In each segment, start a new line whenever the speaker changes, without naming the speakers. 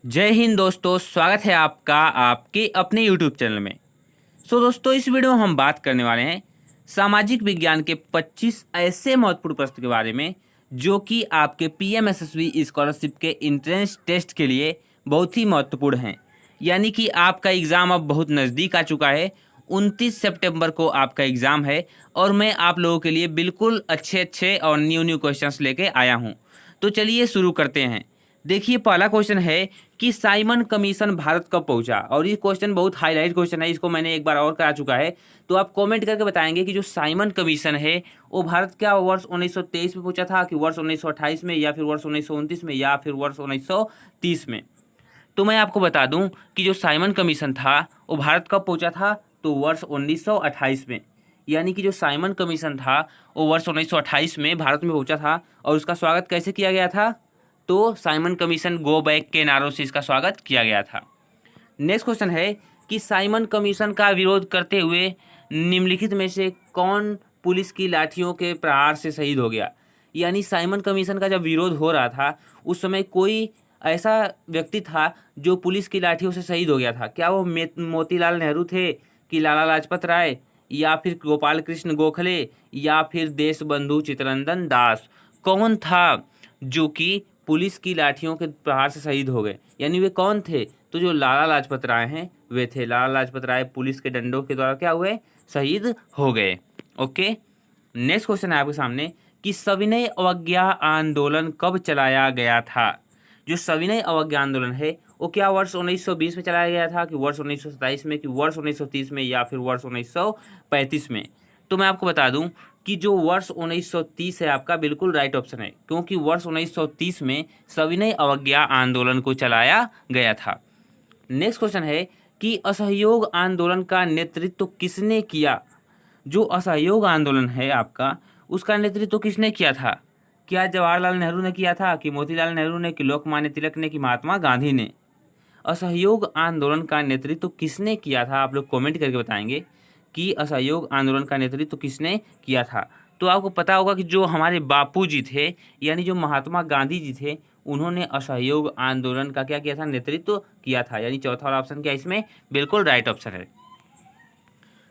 जय हिंद दोस्तों, स्वागत है आपका आपके अपने YouTube चैनल में। दोस्तों, इस वीडियो में हम बात करने वाले हैं सामाजिक विज्ञान के 25 ऐसे महत्वपूर्ण प्रश्न के बारे में जो कि आपके पीएमएसएसबी स्कॉलरशिप के एंट्रेंस टेस्ट के लिए बहुत ही महत्वपूर्ण हैं। यानी कि आपका एग्ज़ाम अब बहुत नज़दीक आ चुका है। 29 सितंबर को आपका एग्ज़ाम है और मैं आप लोगों के लिए बिल्कुल अच्छे अच्छे और न्यू न्यू क्वेश्चंस लेके आया हूँ। तो चलिए शुरू करते हैं। देखिए, पहला क्वेश्चन है कि साइमन कमीशन भारत कब पहुंचा। और ये क्वेश्चन बहुत हाईलाइट क्वेश्चन है, इसको मैंने एक बार और करा चुका है। तो आप कमेंट करके बताएंगे कि जो साइमन कमीशन है वो भारत क्या वर्ष 1923 में पहुंचा था, कि वर्ष 1928 में, या फिर वर्ष 1929 में, या फिर वर्ष 1930 में। तो मैं आपको बता दूं कि जो साइमन कमीशन था वो भारत कब पहुंचा था, तो वर्ष 1928 में। यानी कि जो साइमन कमीशन था वो वर्ष 1928 में भारत में पहुंचा था। और उसका स्वागत कैसे किया गया था, तो साइमन कमीशन गो बैक के नारों से इसका स्वागत किया गया था। नेक्स्ट क्वेश्चन है कि साइमन कमीशन का विरोध करते हुए निम्नलिखित में से कौन पुलिस की लाठियों के प्रहार से शहीद हो गया। यानी साइमन कमीशन का जब विरोध हो रहा था उस समय कोई ऐसा व्यक्ति था जो पुलिस की लाठियों से शहीद हो गया था। क्या वो मोतीलाल नेहरू थे, कि लाला लाजपत राय, या फिर गोपाल कृष्ण गोखले, या फिर देशबंधु चित्तरंजन दास? कौन था जो कि पुलिस की लाठियों के प्रहार से शहीद हो गए? यानी वे कौन थे? तो जो लाला लाजपत राय हैं वे थे। लाला लाजपत राय पुलिस के डंडों के द्वारा क्या हुए, शहीद हो गए। ओके, नेक्स्ट क्वेश्चन है आपके सामने कि सविनय अवज्ञा आंदोलन कब चलाया गया था। जो सविनय अवज्ञा आंदोलन है वो क्या वर्ष 1920 में चलाया गया था, कि वर्ष 1927 में, कि वर्ष 1930 में, या फिर वर्ष 1935 में? तो मैं आपको बता दूं कि जो वर्ष 1930 है आपका बिल्कुल राइट ऑप्शन है, क्योंकि वर्ष 1930 में सविनय अवज्ञा आंदोलन को चलाया गया था। नेक्स्ट क्वेश्चन है कि असहयोग आंदोलन का नेतृत्व किसने किया। जो असहयोग आंदोलन है आपका उसका नेतृत्व किसने किया था? क्या जवाहरलाल नेहरू ने किया था, कि मोतीलाल नेहरू ने, कि लोकमान्य तिलक ने, कि महात्मा गांधी ने? असहयोग आंदोलन का नेतृत्व किसने किया था, आप लोग कमेंट करके बताएंगे कि असहयोग आंदोलन का नेतृत्व किसने किया था। तो आपको पता होगा कि जो हमारे बापू जी थे, यानी जो महात्मा गांधी जी थे, उन्होंने असहयोग आंदोलन का क्या किया था, नेतृत्व किया था। यानी चौथा वाला ऑप्शन क्या इसमें बिल्कुल राइट ऑप्शन है।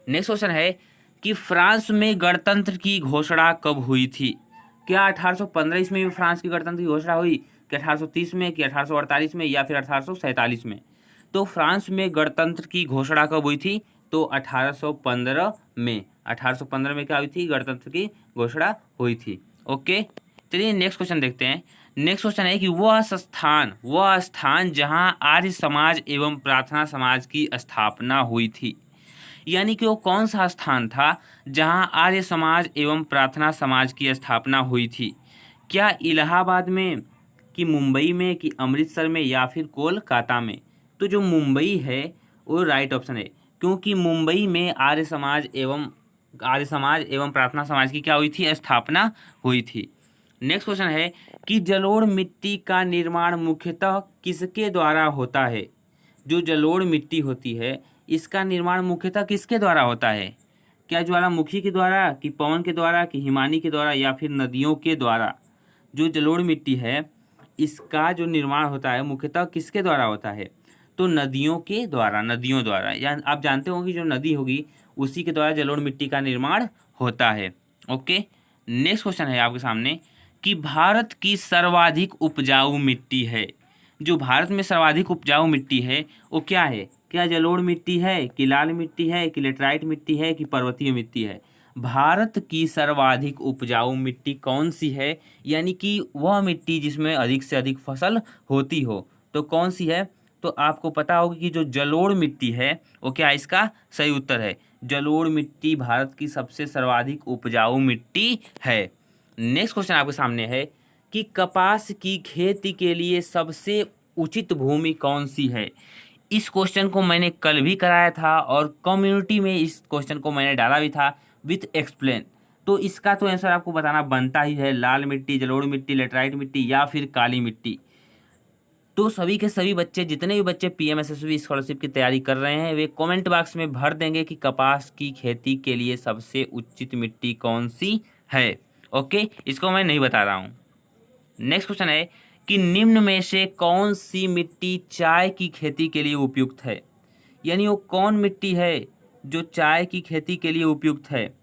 नेक्स्ट क्वेश्चन है कि फ्रांस में गणतंत्र की घोषणा कब हुई थी। क्या 1815 ईस्वी में फ्रांस की गणतंत्र की घोषणा हुई, कि 1830 में, कि 1848 में, या फिर 1847 में? तो फ्रांस में गणतंत्र की घोषणा कब हुई थी, तो 1815 में। 1815 में क्या हुई थी, गणतंत्र की घोषणा हुई थी। ओके, चलिए नेक्स्ट क्वेश्चन देखते हैं। नेक्स्ट क्वेश्चन है कि वह स्थान जहां आर्य समाज एवं प्रार्थना समाज की स्थापना हुई थी। यानी कि वो कौन सा स्थान था जहां आर्य समाज एवं प्रार्थना समाज की स्थापना हुई थी? क्या इलाहाबाद में, कि मुंबई में, कि अमृतसर में, या फिर कोलकाता में? तो जो मुंबई है वो राइट ऑप्शन है, क्योंकि मुंबई में आर्य समाज एवं प्रार्थना समाज की क्या हुई थी, स्थापना हुई थी। नेक्स्ट क्वेश्चन है कि जलोढ़ मिट्टी का निर्माण मुख्यतः किसके द्वारा होता है। जो जलोढ़ मिट्टी होती है इसका निर्माण मुख्यतः किसके द्वारा होता है? क्या ज्वालामुखी के द्वारा, कि पवन के द्वारा, कि हिमानी के द्वारा, या फिर नदियों के द्वारा? जो जलोढ़ मिट्टी है इसका जो निर्माण होता है मुख्यतः किसके द्वारा होता है, तो नदियों द्वारा। या आप जानते होंगे जो नदी होगी उसी के द्वारा जलोढ़ मिट्टी का निर्माण होता है। ओके, नेक्स्ट क्वेश्चन है आपके सामने कि भारत की सर्वाधिक उपजाऊ मिट्टी है। जो भारत में सर्वाधिक उपजाऊ मिट्टी है वो क्या है? क्या जलोढ़ मिट्टी है, कि लाल मिट्टी है, कि लेटराइट मिट्टी है, कि पर्वतीय मिट्टी है? भारत की सर्वाधिक उपजाऊ मिट्टी कौन सी है? यानी कि वह मिट्टी जिसमें अधिक से अधिक फसल होती हो, तो कौन सी है? तो आपको पता होगा कि जो जलोढ़ मिट्टी है वो क्या इसका सही उत्तर है। जलोढ़ मिट्टी भारत की सबसे सर्वाधिक उपजाऊ मिट्टी है। नेक्स्ट क्वेश्चन आपके सामने है कि कपास की खेती के लिए सबसे उचित भूमि कौन सी है। इस क्वेश्चन को मैंने कल भी कराया था और कम्युनिटी में इस क्वेश्चन को मैंने डाला भी था विथ एक्सप्लेन। तो इसका तो आंसर आपको बताना बनता ही है, लाल मिट्टी, जलोढ़ मिट्टी, लेटराइट मिट्टी, या फिर काली मिट्टी। तो सभी के सभी बच्चे, जितने भी बच्चे पीएमएसएसबी स्कॉलरशिप की तैयारी कर रहे हैं, वे कमेंट बॉक्स में भर देंगे कि कपास की खेती के लिए सबसे उचित मिट्टी कौन सी है। ओके, इसको मैं नहीं बता रहा हूँ। नेक्स्ट क्वेश्चन है कि निम्न में से कौन सी मिट्टी चाय की खेती के लिए उपयुक्त है। यानी वो कौन मिट्टी है जो चाय की खेती के लिए उपयुक्त है।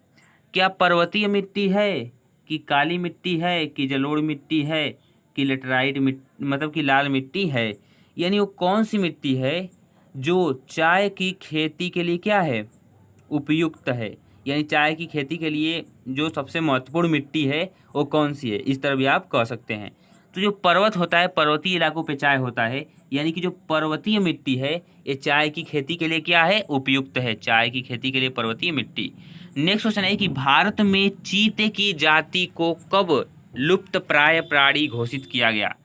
क्या पर्वतीय मिट्टी है, कि काली मिट्टी है, कि जलोढ़ मिट्टी है, कि लेटराइट मतलब कि लाल मिट्टी है। यानी वो कौन सी मिट्टी है जो चाय की खेती के लिए क्या है, उपयुक्त है। यानी चाय की खेती के लिए जो सबसे महत्वपूर्ण मिट्टी है वो कौन सी है, इस तरह भी आप कह सकते हैं। तो जो पर्वत होता है, पर्वतीय इलाकों पे चाय होता है, यानी कि जो पर्वतीय मिट्टी है ये चाय की खेती के लिए क्या है, उपयुक्त है। चाय की खेती के लिए पर्वतीय मिट्टी। नेक्स्ट क्वेश्चन है कि भारत में चीते की जाति को कब लुप्त प्राय प्राणी घोषित किया गया।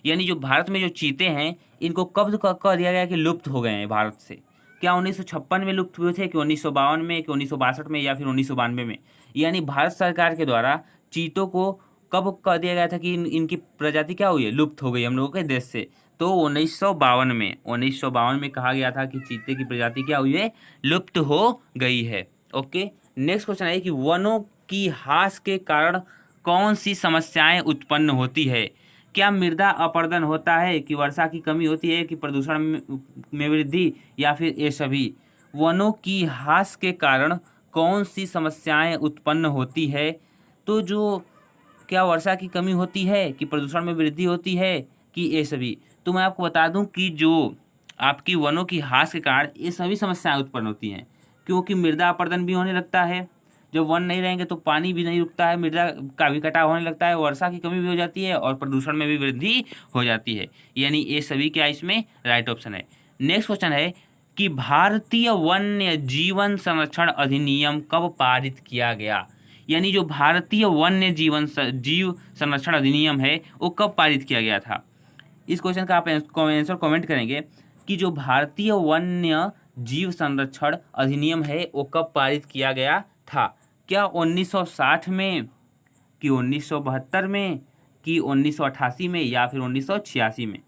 यानी जो भारत में जो चीते हैं इनको कब कह दिया गया कि लुप्त हो गए हैं भारत से। क्या 1956 में लुप्त हुए थे, कि 1952 में, कि 1962 में, या फिर 1992 में। यानी भारत सरकार के द्वारा चीतों को कब कह दिया गया था कि इनकी प्रजाति क्या हुई है, लुप्त हो गई हम लोगों के देश से। तो 1952 में कहा गया था कि चीते की प्रजाति क्या हुई है, लुप्त हो गई है। ओके। नेक्स्ट क्वेश्चन है कि वनों की ह्रास के कारण कौन सी समस्याएं उत्पन्न होती है। क्या मृदा अपरदन होता है, कि वर्षा की कमी होती है, कि प्रदूषण में वृद्धि, या फिर ये सभी। वनों की ह्रास के कारण कौन सी समस्याएं उत्पन्न होती है। तो जो क्या वर्षा की कमी होती है, कि प्रदूषण में वृद्धि होती है, कि ये सभी। तो मैं आपको बता दूं कि जो आपकी वनों की ह्रास के कारण ये सभी समस्याएं उत्पन्न होती हैं, क्योंकि मृदा अपरदन भी होने लगता है। जब वन नहीं रहेंगे तो पानी भी नहीं रुकता है, मृदा का भी कटाव होने लगता है, वर्षा की कमी भी हो जाती है और प्रदूषण में भी वृद्धि हो जाती है। यानी ये सभी क्या इसमें राइट ऑप्शन है। नेक्स्ट क्वेश्चन है कि भारतीय वन्य जीवन संरक्षण अधिनियम कब पारित किया गया। यानी जो भारतीय वन्य जीव संरक्षण अधिनियम है वो कब पारित किया गया था। इस क्वेश्चन का आप आंसर कमेंट करेंगे कि जो भारतीय वन्य जीव संरक्षण अधिनियम है वो कब पारित किया गया था। क्या 1960 में, कि 1972 में, कि 1988 में, या फिर 1986 में।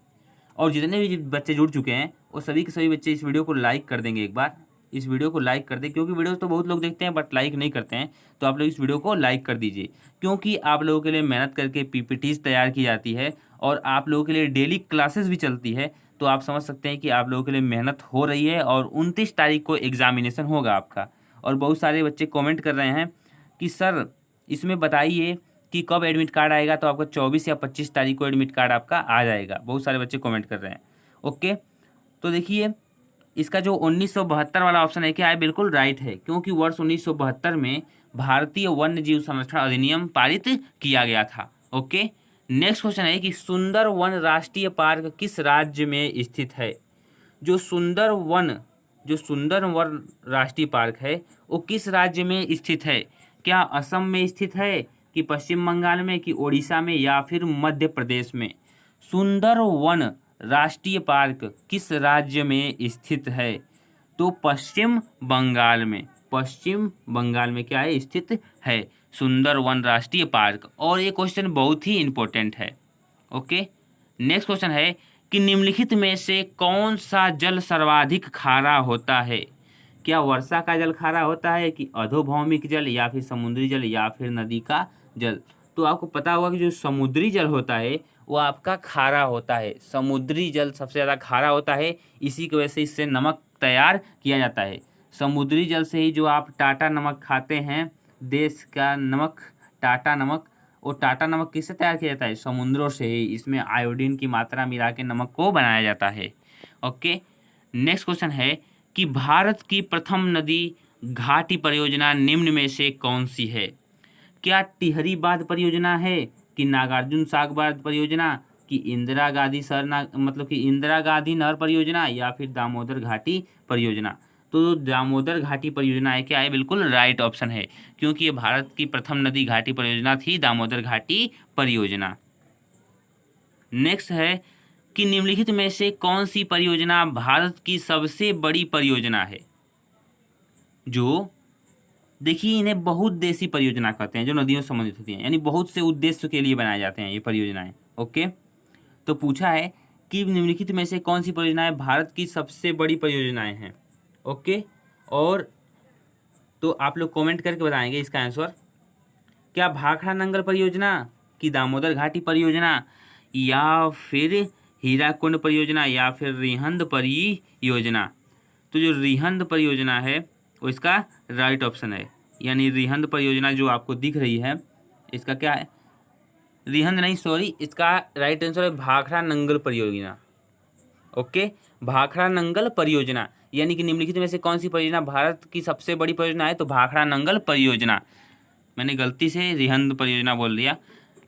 और जितने भी बच्चे जुड़ चुके हैं वो सभी के सभी बच्चे इस वीडियो को लाइक कर देंगे। एक बार इस वीडियो को लाइक कर दें, क्योंकि वीडियो तो बहुत लोग देखते हैं बट लाइक नहीं करते हैं। तो आप लोग इस वीडियो को लाइक कर दीजिए, क्योंकि आप लोगों के लिए मेहनत करके पीपीटीज तैयार की जाती है और आप लोगों के लिए डेली क्लासेस भी चलती है। तो आप समझ सकते हैं कि आप लोगों के लिए मेहनत हो रही है। और 29 तारीख को एग्जामिनेशन होगा आपका। और बहुत सारे बच्चे कॉमेंट कर रहे हैं कि सर इसमें बताइए कि कब एडमिट कार्ड आएगा। तो आपका 24 या 25 तारीख को एडमिट कार्ड आपका आ जाएगा। बहुत सारे बच्चे कमेंट कर रहे हैं। ओके। तो देखिए इसका जो 1972 वाला ऑप्शन है क्या है, बिल्कुल राइट है, क्योंकि वर्ष 1972 में भारतीय वन्य जीव संरक्षण अधिनियम पारित किया गया था। ओके। नेक्स्ट क्वेश्चन है कि सुंदरवन राष्ट्रीय पार्क किस राज्य में स्थित है। जो सुंदरवन राष्ट्रीय पार्क है वो किस राज्य में स्थित है। क्या असम में स्थित है, कि पश्चिम बंगाल में, कि उड़ीसा में, या फिर मध्य प्रदेश में। सुंदरवन राष्ट्रीय पार्क किस राज्य में स्थित है। तो पश्चिम बंगाल में, पश्चिम बंगाल में क्या है, स्थित है सुंदरवन राष्ट्रीय पार्क। और ये क्वेश्चन बहुत ही इंपॉर्टेंट है। ओके। नेक्स्ट क्वेश्चन है कि निम्नलिखित में से कौन सा जल सर्वाधिक खारा होता है। क्या वर्षा का जल खारा होता है, कि अधोभौमिक जल, या फिर समुद्री जल, या फिर नदी का जल। तो आपको पता होगा कि जो समुद्री जल होता है वो आपका खारा होता है। समुद्री जल सबसे ज़्यादा खारा होता है, इसी की वजह से इससे नमक तैयार किया जाता है। समुद्री जल से ही जो आप टाटा नमक खाते हैं, देश का नमक टाटा नमक, वो टाटा नमक किससे तैयार किया जाता है, समुद्रों से ही। इसमें आयोडीन की मात्रा मिला के नमक को बनाया जाता है। ओके। नेक्स्ट क्वेश्चन है कि भारत की प्रथम नदी घाटी परियोजना निम्न में से कौन सी है। क्या टिहरी बांध परियोजना है, कि नागार्जुन सागर बांध परियोजना, कि इंदिरा गांधी इंदिरा गांधी नहर परियोजना, या फिर दामोदर घाटी परियोजना। तो दामोदर घाटी परियोजना है क्या है, बिल्कुल राइट ऑप्शन है, क्योंकि ये भारत की प्रथम नदी घाटी परियोजना थी, दामोदर घाटी परियोजना। नेक्स्ट है कि निम्नलिखित में से कौन सी परियोजना भारत की सबसे बड़ी परियोजना है। जो देखिए इन्हें बहुउद्देशीय परियोजना कहते हैं, जो नदियों से संबंधित होती हैं, यानी बहुत से उद्देश्य के लिए बनाए जाते हैं ये परियोजनाएं। ओके। तो पूछा है कि निम्नलिखित में से कौन सी परियोजनाएं भारत की सबसे बड़ी परियोजनाएं हैं। ओके। और तो आप लोग कमेंट करके बताएंगे इसका आंसर। क्या भाखड़ा नंगल परियोजना, कि दामोदर घाटी परियोजना, या फिर हीराकुंड परियोजना या फिर रिहंद परियोजना। तो जो रिहंद परियोजना है वो इसका राइट ऑप्शन है, यानी रिहंद परियोजना जो आपको दिख रही है इसका क्या है, रिहंद नहीं सॉरी, इसका राइट आंसर है भाखड़ा नंगल परियोजना। ओके, भाखड़ा नंगल परियोजना, यानी कि निम्नलिखित में से कौन सी परियोजना भारत की सबसे बड़ी परियोजना है, तो भाखड़ा नंगल परियोजना। मैंने गलती से रिहंद परियोजना बोल दिया।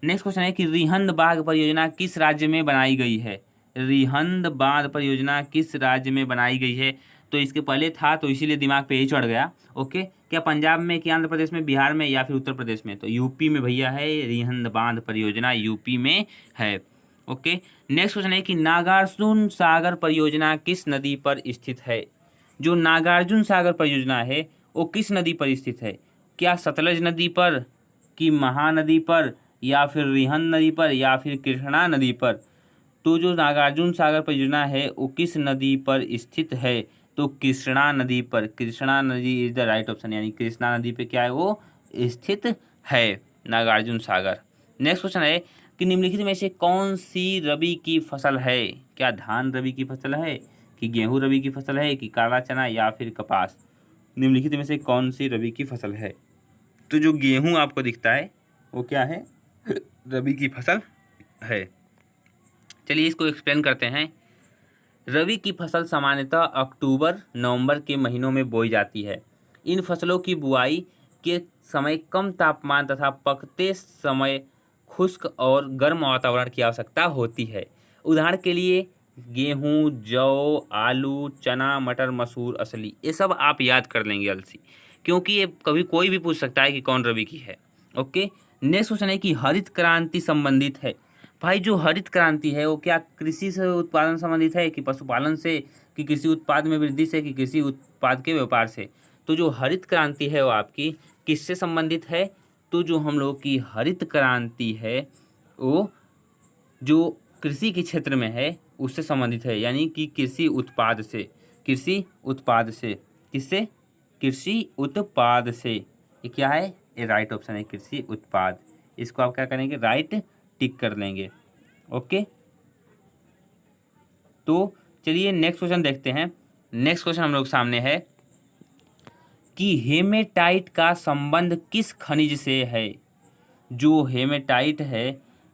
नेक्स्ट क्वेश्चन है कि रिहंद बांध परियोजना किस राज्य में बनाई गई है। रिहंद बांध परियोजना किस राज्य में बनाई गई है, तो इसके पहले था तो इसीलिए दिमाग पे ही चढ़ गया। ओके, क्या पंजाब में, कि आंध्र प्रदेश में, बिहार में या फिर उत्तर प्रदेश में, तो यूपी में भैया है, रिहंद बांध परियोजना यूपी में है। ओके, नेक्स्ट क्वेश्चन है कि नागार्जुन सागर परियोजना किस नदी पर स्थित है। जो नागार्जुन सागर परियोजना है वो किस नदी पर स्थित है, क्या सतलज नदी पर, कि महानदी पर, या फिर रिहंद नदी पर, या फिर कृष्णा नदी पर। तो जो नागार्जुन सागर परियोजना है वो किस नदी पर स्थित है, तो कृष्णा नदी पर। कृष्णा नदी इज द राइट ऑप्शन, यानी कृष्णा नदी पे क्या है वो स्थित है नागार्जुन सागर। नेक्स्ट क्वेश्चन है कि निम्नलिखित में से कौन सी रबी की फसल है, क्या धान रबी की फसल है, कि गेहूं रबी की फसल है, कि काला चना या फिर कपास। निम्नलिखित में से कौन सी रबी की फसल है, तो जो गेहूं आपको दिखता है वो क्या है, रबी की फसल है। चलिए इसको एक्सप्लेन करते हैं। रबी की फसल सामान्यतः अक्टूबर नवंबर के महीनों में बोई जाती है। इन फसलों की बुआई के समय कम तापमान तथा पकते समय खुश्क और गर्म वातावरण की आवश्यकता होती है। उदाहरण के लिए गेहूं, जौ, आलू, चना, मटर, मसूर, असली, ये सब आप याद कर लेंगे अलसी, क्योंकि ये कभी कोई भी पूछ सकता है कि कौन रबी की है। ओके, नेक्स्ट क्वेश्चन है कि हरित क्रांति संबंधित है। भाई जो हरित क्रांति है वो क्या कृषि से उत्पादन संबंधित है, कि पशुपालन से, कि कृषि उत्पाद में वृद्धि से, कि कृषि उत्पाद के व्यापार से। तो जो हरित क्रांति है वो आपकी किससे संबंधित है, तो जो हम लोग की हरित क्रांति है वो जो कृषि के क्षेत्र में है उससे संबंधित है, यानी कि कृषि उत्पाद से। कृषि उत्पाद से, किससे, कृषि उत्पाद से। ये क्या है, ये राइट ऑप्शन है कृषि उत्पाद। इसको आप क्या करेंगे, राइट टिक कर लेंगे। ओके, तो चलिए नेक्स्ट क्वेश्चन देखते हैं। नेक्स्ट क्वेश्चन हम लोग सामने है कि हेमेटाइट का संबंध किस खनिज से है। जो हेमेटाइट है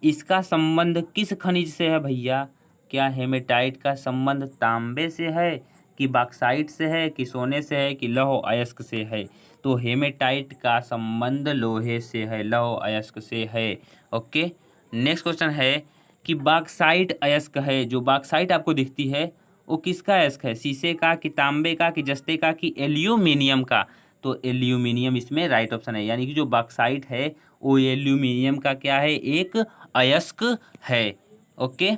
इसका संबंध किस खनिज से है भैया, क्या हेमेटाइट का संबंध तांबे से है, कि बॉक्साइट से है, कि सोने से है, कि लौह अयस्क से है। तो हेमेटाइट का संबंध लोहे से है, लौह अयस्क से है। ओके, नेक्स्ट क्वेश्चन है कि बॉक्साइट अयस्क है, जो बॉक्साइट आपको दिखती है वो किसका अयस्क है, शीशे का, कि तांबे का, कि जस्ते का, कि एल्यूमिनियम का। तो एल्यूमिनियम इसमें राइट ऑप्शन है, यानी कि जो बॉक्साइट है वो एल्यूमिनियम का क्या है, एक अयस्क है। ओके,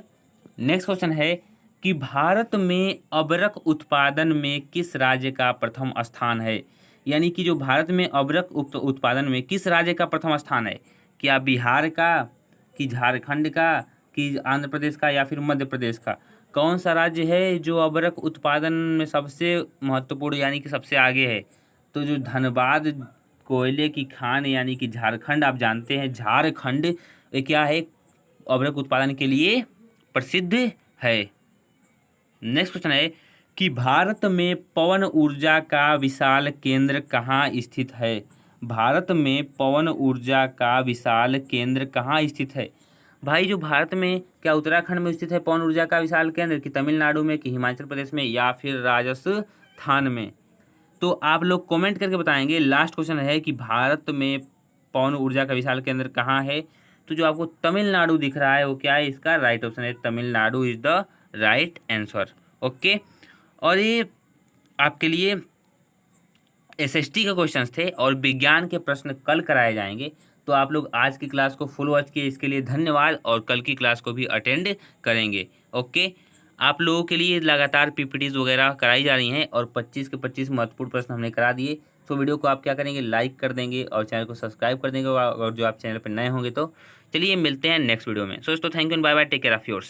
नेक्स्ट क्वेश्चन है कि भारत में अबरक उत्पादन में किस राज्य का प्रथम स्थान है। यानी कि जो भारत में अबरक उत्पादन में किस राज्य का प्रथम स्थान है, क्या बिहार का, कि झारखंड का, कि आंध्र प्रदेश का, या फिर मध्य प्रदेश का। कौन सा राज्य है जो अबरक उत्पादन में सबसे महत्वपूर्ण यानी कि सबसे आगे है, तो जो धनबाद कोयले की खान यानी कि झारखंड, आप जानते हैं झारखंड ये क्या है, अबरक उत्पादन के लिए प्रसिद्ध है। नेक्स्ट क्वेश्चन है कि भारत में पवन ऊर्जा का विशाल केंद्र कहाँ स्थित है। भारत में पवन ऊर्जा का विशाल केंद्र कहाँ स्थित है। भाई जो भारत में क्या उत्तराखंड में स्थित है पवन ऊर्जा का विशाल केंद्र, कि तमिलनाडु में, कि हिमाचल प्रदेश में, या फिर राजस्थान में। तो आप लोग कमेंट करके बताएंगे। लास्ट क्वेश्चन है कि भारत में पवन ऊर्जा का विशाल केंद्र कहाँ है, तो जो आपको तमिलनाडु दिख रहा है वो क्या है, इसका राइट ऑप्शन है Tamil Nadu is the right answer. Okay, और ये आपके लिए एसएसटी के क्वेश्चंस थे और विज्ञान के प्रश्न कल कराए जाएंगे। तो आप लोग आज की क्लास को फुल वॉच किए, इसके लिए धन्यवाद, और कल की क्लास को भी अटेंड करेंगे। ओके, आप लोगों के लिए लगातार पीपीटीज वगैरह कराई जा रही हैं और 25 के 25 महत्वपूर्ण प्रश्न हमने करा दिए। तो वीडियो को आप क्या करेंगे, लाइक कर देंगे और चैनल को सब्सक्राइब कर देंगे, और जो आप चैनल पर नए होंगे तो चलिए मिलते हैं नेक्स्ट वीडियो में। सो दोस्तों thank you and bye bye, take care of yours.